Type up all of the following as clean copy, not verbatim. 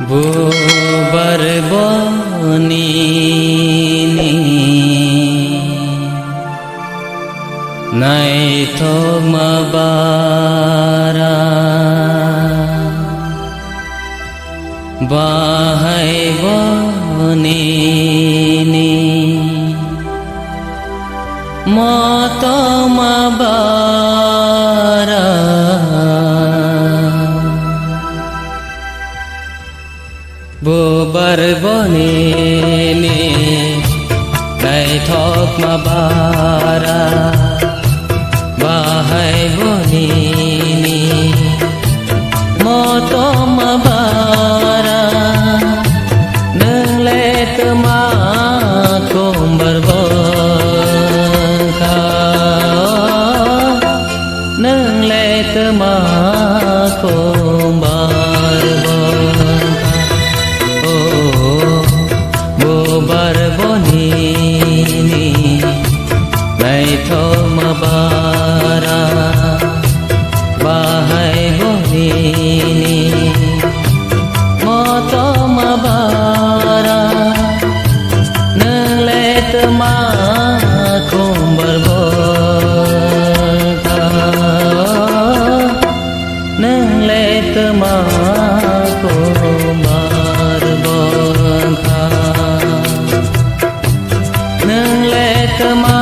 bubar boni ni nai thok mabara bahai boni ni moto mabara bubar boni ni nai thok mabara bahai boni ni moto mabara nang le tema kumbar bangka nang le tema kumbar bubar boni ni nai thok mabara bahai boni ni moto mabara nang le tema kumbar bangka nang le tema kumbar bangka nang le tema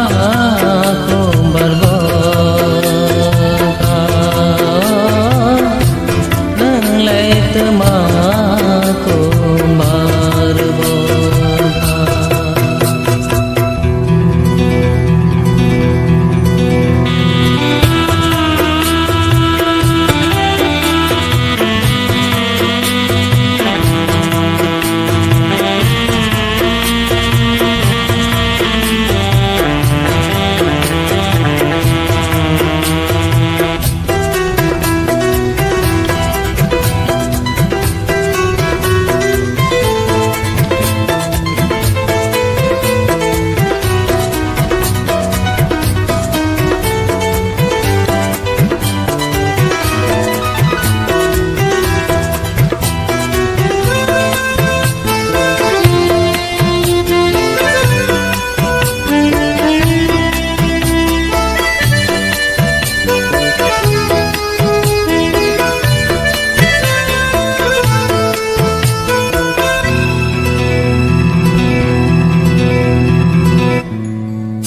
kumbar bangka nang le tema kumbar bangka.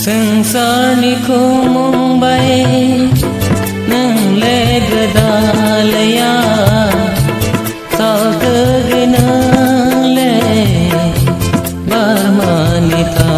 Sangsar ni khumung bay nang le gadalaya sal ke ginang le barmanita